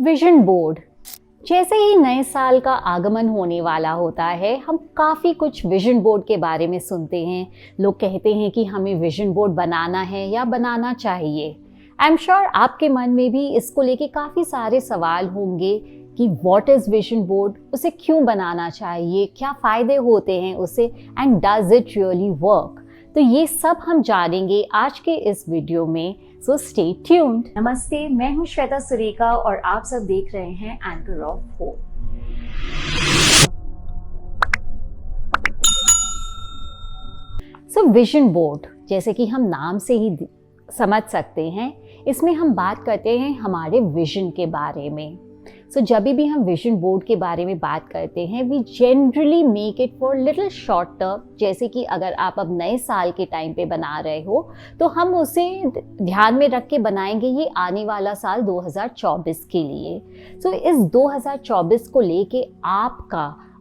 Vision board. जैसे ही नए साल का आगमन होने वाला होता है, हम काफ़ी कुछ विजन बोर्ड के बारे में सुनते हैं। लोग कहते हैं कि हमें विजन बोर्ड बनाना है या बनाना चाहिए। आई एम श्योर आपके मन में भी इसको लेके काफ़ी सारे सवाल होंगे कि व्हाट इज़ विजन बोर्ड, उसे क्यों बनाना चाहिए, क्या फ़ायदे होते हैं उसे, and does it really work. तो ये सब हम जानेंगे आज के इस वीडियो में, सो स्टे ट्यून्ड। नमस्ते, मैं हूं श्वेता सुरेखा और आप सब देख रहे हैं anchor of hope. So vision board, जैसे कि हम नाम से ही समझ सकते हैं, इसमें हम बात करते हैं हमारे विजन के बारे में। सो जब भी हम विजन बोर्ड के बारे में बात करते हैं, we generally make it for little short term. जैसे कि अगर आप अब नए साल के टाइम पे बना रहे हो तो हम उसे ध्यान में रख के बनाएंगे ये आने वाला साल 2024 के लिए। सो इस 2024 को लेके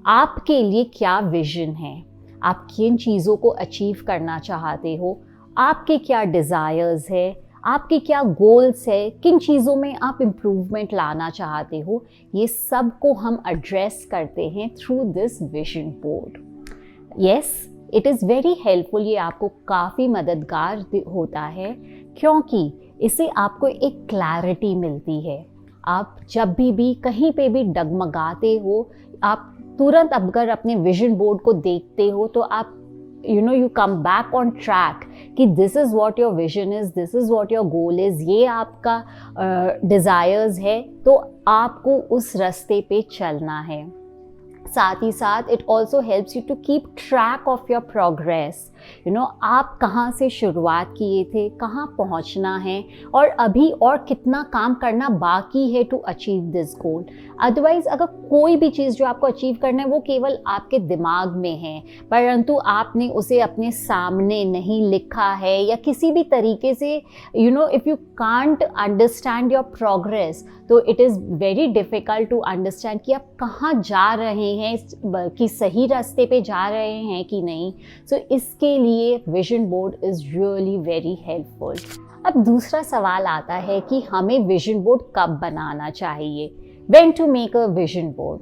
आपके लिए क्या विजन है, आप किन चीज़ों को अचीव करना चाहते हो, आपके क्या डिज़ायर्स है, आपके क्या गोल्स है, किन चीज़ों में आप इम्प्रूवमेंट लाना चाहते हो, ये सब को हम एड्रेस करते हैं through this vision board. Yes, it is very helpful. ये आपको काफ़ी मददगार होता है क्योंकि इससे आपको एक क्लैरिटी मिलती है। आप जब भी कहीं पे भी डगमगाते हो, आप तुरंत अगर अपने विजन बोर्ड को देखते हो तो आप you come back on track कि this is what your vision is, this is what your goal is, ये आपका desires है, तो आपको उस रास्ते पे चलना है। साथ ही साथ it also helps you to keep track of your progress. आप कहाँ से शुरुआत किए थे, कहाँ पहुँचना है, और अभी और कितना काम करना बाकी है to achieve this goal. Otherwise अगर कोई भी चीज़ जो आपको अचीव करना है वो केवल आपके दिमाग में है, परंतु आपने उसे अपने सामने नहीं लिखा है या किसी भी तरीके से if you can't understand your progress, तो it is very difficult to understand कि आप कहाँ जा रहे हैं, कि सही रास्ते पे जा रहे हैं कि नहीं। सो इसके लिए vision board is really very helpful. अब दूसरा सवाल आता है कि हमें विजन बोर्ड कब बनाना चाहिए। When to make a vision board?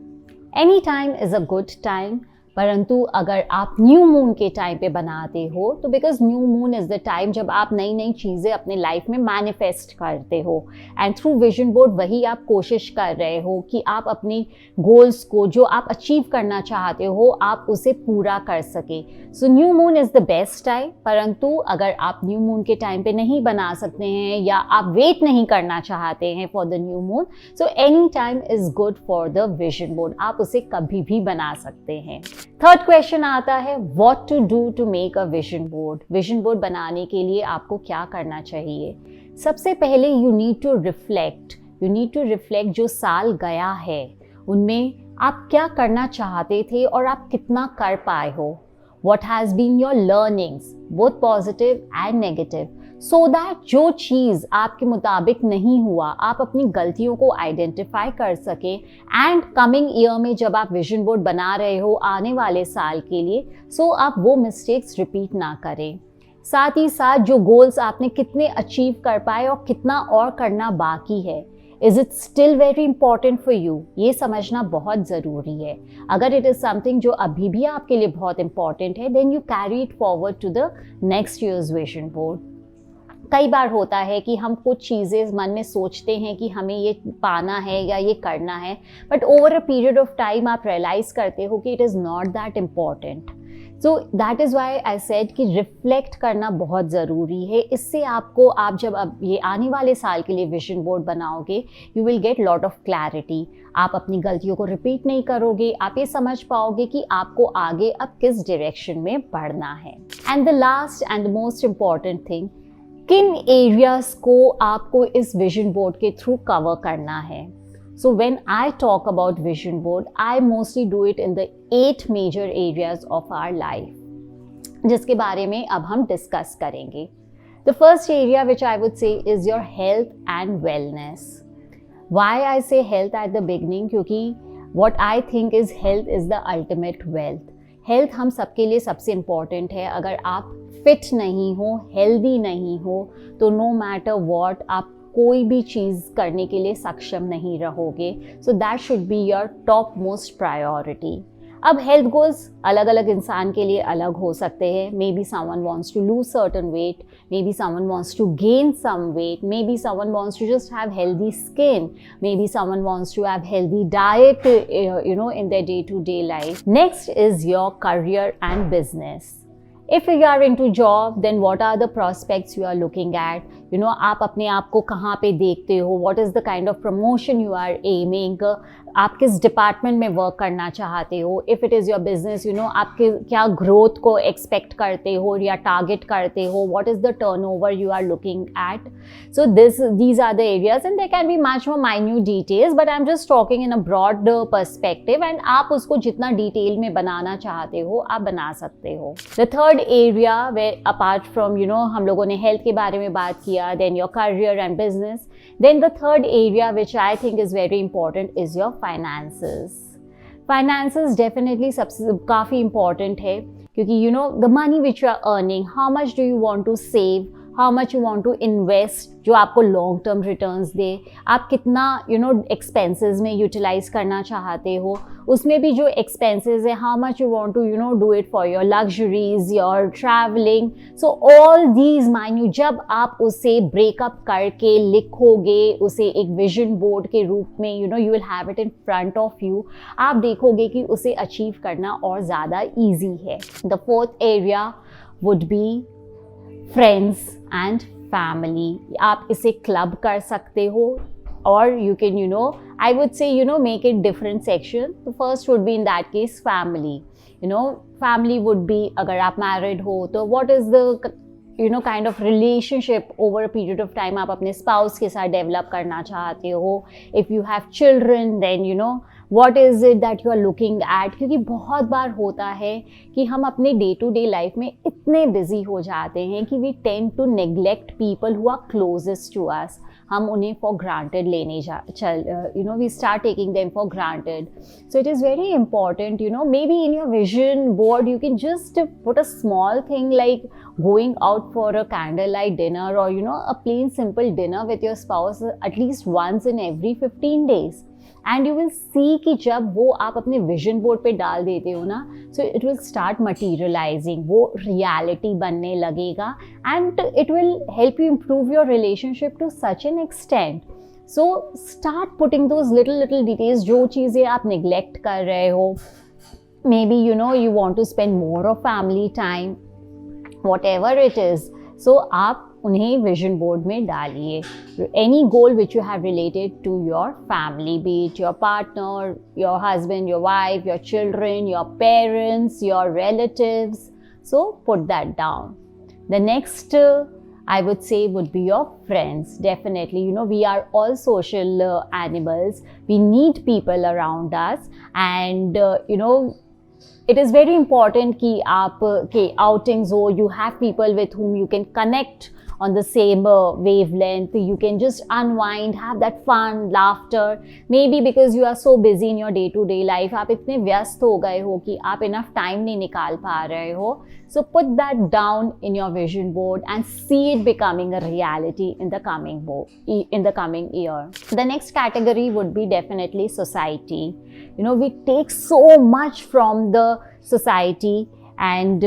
Any time is a good time, परंतु अगर आप न्यू मून के टाइम पे बनाते हो तो because new moon is the time जब आप नई नई चीज़ें अपने लाइफ में मैनिफेस्ट करते हो, एंड थ्रू विजन बोर्ड वही आप कोशिश कर रहे हो कि आप अपनी गोल्स को, जो आप अचीव करना चाहते हो, आप उसे पूरा कर सके। So new moon is the best time, परंतु अगर आप न्यू मून के टाइम पे नहीं बना सकते हैं या आप वेट नहीं करना चाहते हैं for the new moon, so any time is good for the vision board. आप उसे कभी भी बना सकते हैं। थर्ड क्वेश्चन आता है, what to do to make a vision board. Vision board बनाने के लिए आपको क्या करना चाहिए? सबसे पहले यू नीड टू रिफ्लेक्ट जो साल गया है उनमें आप क्या करना चाहते थे और आप कितना कर पाए हो। What has been your learnings, both positive and negative, so that जो चीज़ आपके मुताबिक नहीं हुआ, आप अपनी गलतियों को आइडेंटिफाई कर सके, एंड कमिंग ईयर में जब आप विजन बोर्ड बना रहे हो आने वाले साल के लिए, सो आप वो मिस्टेक्स रिपीट ना करें। साथ ही साथ जो गोल्स आपने कितने अचीव कर पाए और कितना और करना बाकी है, is it still very important for you, ये समझना बहुत ज़रूरी है। अगर इट इज़ समथिंग जो अभी भी आपके लिए बहुत इंपॉर्टेंट है, then you carry it forward to the next years vision board. कई बार होता है कि हम कुछ चीज़ें मन में सोचते हैं कि हमें ये पाना है या ये करना है, but over a period of time आप रियलाइज़ करते हो कि it is not that important. So that is why I said कि रिफ्लेक्ट करना बहुत ज़रूरी है। इससे आपको, आप जब अब ये आने वाले साल के लिए विजन बोर्ड बनाओगे, you will get lot of clarity. आप अपनी गलतियों को रिपीट नहीं करोगे, आप ये समझ पाओगे कि आपको आगे अब किस डायरेक्शन में बढ़ना है। And the last and the most important thing, किन एरियाज़ को आपको इस विजन बोर्ड के थ्रू कवर करना है। So when I talk about vision board, I mostly do it in the 8 major areas of our life, जिसके बारे में अब हम डिस्कस करेंगे। The first area which I would say is your health and wellness. Why I say health at the beginning? क्योंकि what I think is health is the ultimate wealth. Health हम सबके लिए सबसे इम्पॉर्टेंट है। अगर आप fit नहीं हो, हेल्दी नहीं हो, तो नो मैटर वॉट, आप कोई भी चीज़ करने के लिए सक्षम नहीं रहोगे. So that should be your top most priority. अब हेल्थ गोल्स अलग अलग इंसान के लिए अलग हो सकते हैं. Maybe someone wants to lose certain weight, maybe someone wants to gain some weight, maybe someone wants to just have healthy skin, maybe someone wants to have healthy diet in their day-to-day life. Next is your career and business. If you are into job, then what are the prospects you are looking at? आप अपने आप को कहाँ पे देखते हो? What is the kind of promotion you are aiming? आप किस डिपार्टमेंट में वर्क करना चाहते हो? If it is your business, आप क्या ग्रोथ को एक्सपेक्ट करते हो या टारगेट करते हो? What is the turnover you are looking at? So these are the areas and they can be much more minute details, but I am just talking in a broad perspective. And आप उसको जितना detail में बनाना चाहते हो आप बना सकते हो. The third area way apart from हम लोगों ने हेल्थ के बारे में बात किया, then your career and business, then the third area which I think is very important is your finances. Finances definitely काफ़ी important है, क्योंकि the money which you are earning, how much do you want to save, how much you want to invest जो आपको long term returns दे, आप कितना expenses में utilise करना चाहते हो, उसमें भी जो एक्सपेंसेस है, how much you want to do it for your luxuries, your travelling. So all these minute जब आप उसे ब्रेकअप करके लिखोगे, उसे एक विजन बोर्ड के रूप में you will have it in front of you, आप देखोगे कि उसे अचीव करना और ज़्यादा ईजी है. The fourth area would be friends and family. आप इसे क्लब कर सकते हो, और you can I would say make it different section. The first would be in that case family. Family would be, अगर आप married हो तो what is the kind of relationship over a period of time आप अपने spouse के साथ develop करना चाहते हो. If you have children, then what is it that you are looking at? क्योंकि बहुत बार होता है कि हम अपने day to day life में इतने busy हो जाते हैं कि we tend to neglect people who are closest to us. हम उन्हें for granted लेने we start taking them for granted. So it is very important, maybe in your vision board you can just put a small thing like going out for a candlelight dinner, or a plain simple dinner with your spouse at least once in every 15 days. And you will see कि जब वो आप अपने vision board पे डाल देते हो ना, so it will start materialising, वो रियलिटी बनने लगेगा, and it will help you improve your relationship to such an extent. So start putting those little details, जो चीज़ें आप निगलेक्ट कर रहे हो. Maybe you want to spend more of family time, whatever it is. So आप उन्हें vision board में डालिए. Any goal which you have related to your family, be it your partner, your husband, your wife, your children, your parents, your relatives. So put that down. The next I would say would be your friends. Definitely, we are all social animals. We need people around us, and it is very important कि आप के outings हो, you have people with whom you can connect on the same wavelength. You can just unwind, have that fun, laughter. Maybe because you are so busy in your day-to-day life, आप इतने व्यस्त हो गए हो कि आप enough time नहीं निकाल पा रहे हो. So put that down in your vision board and see it becoming a reality in the coming year. The next category would be definitely society. We take so much from the society and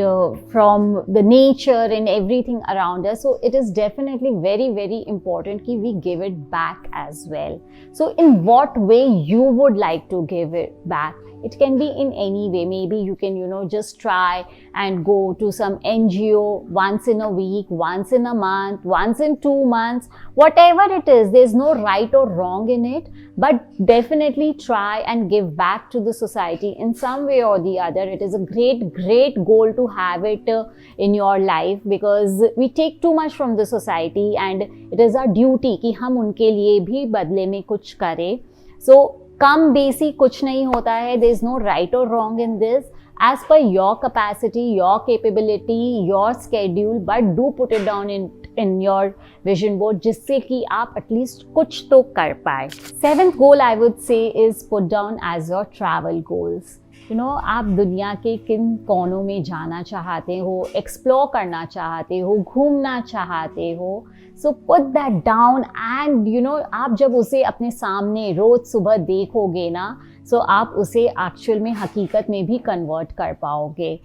from the nature and everything around us. So it is definitely very, very important that we give it back as well. So in what way you would like to give it back? It can be in any way. Maybe you can, just try and go to some NGO once in a week, once in a month, once in 2 months, whatever it is. There's no right or wrong in it, but definitely try and give back to the society in some way or the other. It is a great, great goal to have it in your life, because we take too much from the society and it is our duty कि हम उनके लिए भी बदले में कुछ करें. So कम बेसी कुछ नहीं होता है. there is no right or wrong in this, as per your capacity, your capability, your schedule, but do put it down in your vision board, जिससे कि आप at least कुछ तो कर पाए. 7th goal I would say is put down as your travel goals. आप दुनिया के किन कोनों में जाना चाहते हो, एक्सप्लोर करना चाहते हो, घूमना चाहते हो. सो पुट दैट डाउन एंड आप जब उसे अपने सामने रोज सुबह देखोगे ना, सो आप उसे एक्चुअल में हकीकत में भी कन्वर्ट कर पाओगे.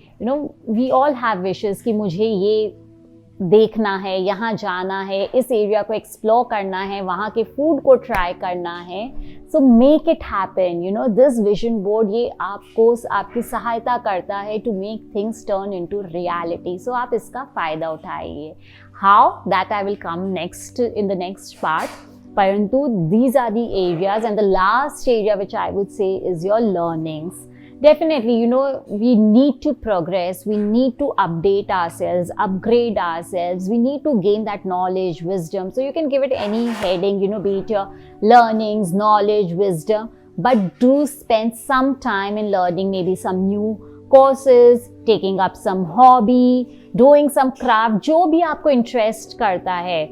वी ऑल हैव विशेस कि मुझे ये देखना है, यहाँ जाना है, इस एरिया को एक्सप्लोर करना है, वहाँ के फूड को ट्राई करना है. So make it happen. This vision board ये आपको आपकी सहायता करता है to make things turn into reality. So आप इसका फ़ायदा उठाइए. How, that I will come next in the next part. परंतु these are the areas, and the last area which I would say is your learnings. Definitely, we need to progress, we need to update ourselves, upgrade ourselves, we need to gain that knowledge, wisdom. So you can give it any heading, be it your learnings, knowledge, wisdom, but do spend some time in learning maybe some new courses, taking up some hobby, doing some craft, जो भी आपको interest करता है.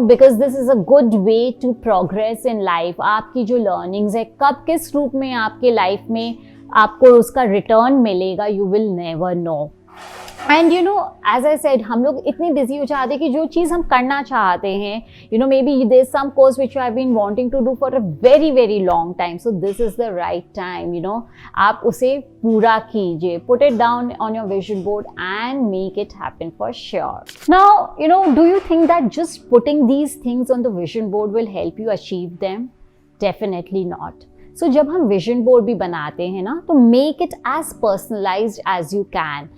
because this is a good way to progress in life. आपकी जो learnings है, कब किस रूप में आपके life में आपको उसका रिटर्न मिलेगा, you will never know. And as I said, हम लोग इतनी बिजी हो जाते हैं कि जो चीज़ हम करना चाहते हैं, maybe there is some course which I have been wanting to do for a very very long time. So this is the right time. आप उसे पूरा कीजिए. Put it down on your vision board and make it happen for sure. Now do you think that just putting these things on the vision board will help you achieve them? Definitely not. So जब हम vision board भी बनाते हैं ना, तो make it as personalized as you can.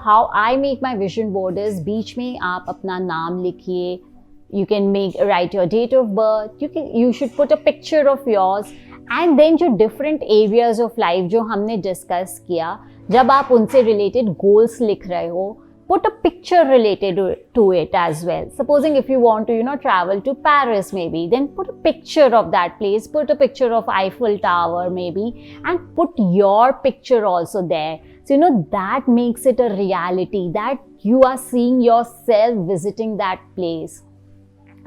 How I make my vision board is, बीच में आप अपना नाम लिखिए. You can write your date of birth, you should put a picture of yours, and then जो डिफरेंट एरियाज ऑफ लाइफ जो हमने discuss किया, जब आप उनसे रिलेटेड गोल्स लिख रहे हो, put a picture related to it as well. Supposing if you want to travel to Paris maybe, then put a picture of that place, put a picture of Eiffel Tower maybe, and put your picture also there. So that makes it a reality, that you are seeing yourself visiting that place.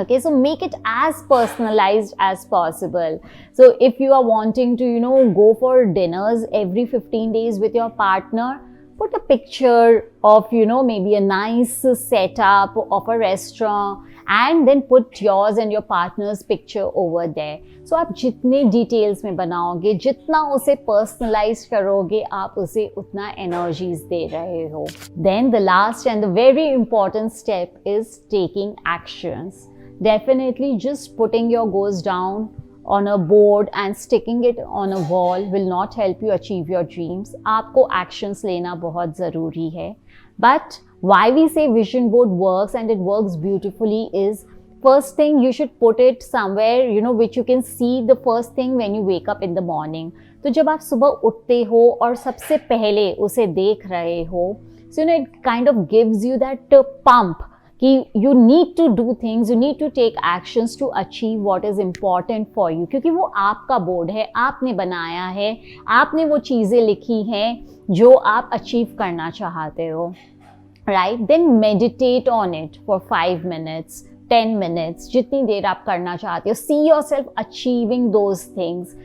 Okay, so make it as personalized as possible. So if you are wanting to go for dinners every 15 days with your partner, put a picture of maybe a nice setup of a restaurant, and then put yours and your partner's picture over there. So आप जितने details में बनाओगे, जितना उसे personalize करोगे, आप उसे उतना energies दे रहे हो. Then the last and the very important step is taking actions. Definitely just putting your goals down on a board and sticking it on a wall will not help you achieve your dreams. आपको actions लेना बहुत ज़रूरी है. But why we say vision board works and it works beautifully is, first thing you should put it somewhere which you can see the first thing when you wake up in the morning. तो जब आप सुबह उठते हो और सबसे पहले उसे देख रहे हो, so it kind of gives you that pump कि you need to do things, you need to take actions to achieve what is important for you. क्योंकि वो आपका बोर्ड है, आपने बनाया है, आपने वो चीज़ें लिखी हैं जो आप अचीव करना चाहते हो. Right? Then meditate on it for 5 minutes, 10 minutes, जितनी देर आप करना चाहते हो. See yourself achieving those things.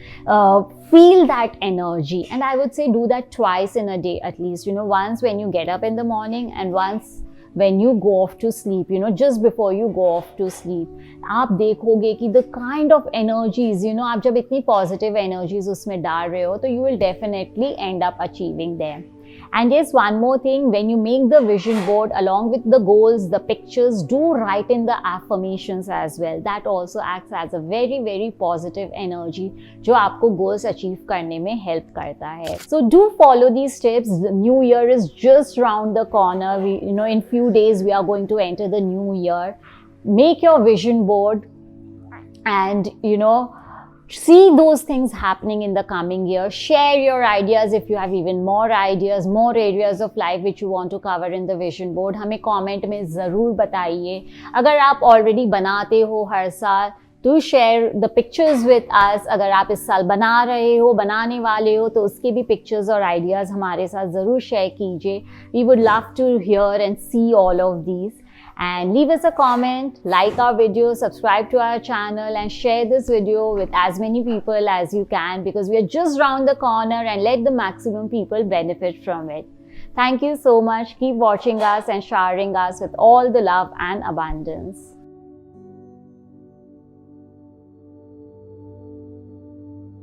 Feel that energy. And I would say do that twice in a day at least. Once when you get up in the morning, and once when you go off to sleep, just before you go off to sleep. आप देखोगे कि the kind of energies, आप जब इतनी positive energies उसमें डाल रहे हो, तो you will definitely end up achieving them. And yes, one more thing, when you make the vision board along with the goals, the pictures, do write in the affirmations as well. That also acts as a very very positive energy जो आपको goals achieve करने में help करता है. So do follow these steps. The new year is just round the corner. In few days we are going to enter the new year. Make your vision board and see those things happening in the coming year. Share your ideas if you have even more ideas, more areas of life which you want to cover in the vision board. हमें comment में ज़रूर बताइए. अगर आप already बनाते हो हर साल, to share the pictures with us. अगर आप इस साल बना रहे हो, बनाने वाले हो, तो उसके भी pictures और ideas हमारे साथ ज़रूर share कीजिए. We would love to hear and see all of these. And leave us a comment, like our video, subscribe to our channel, and share this video with as many people as you can, because we are just round the corner, and let the maximum people benefit from it. Thank you so much. Keep watching us and showering us with all the love and abundance.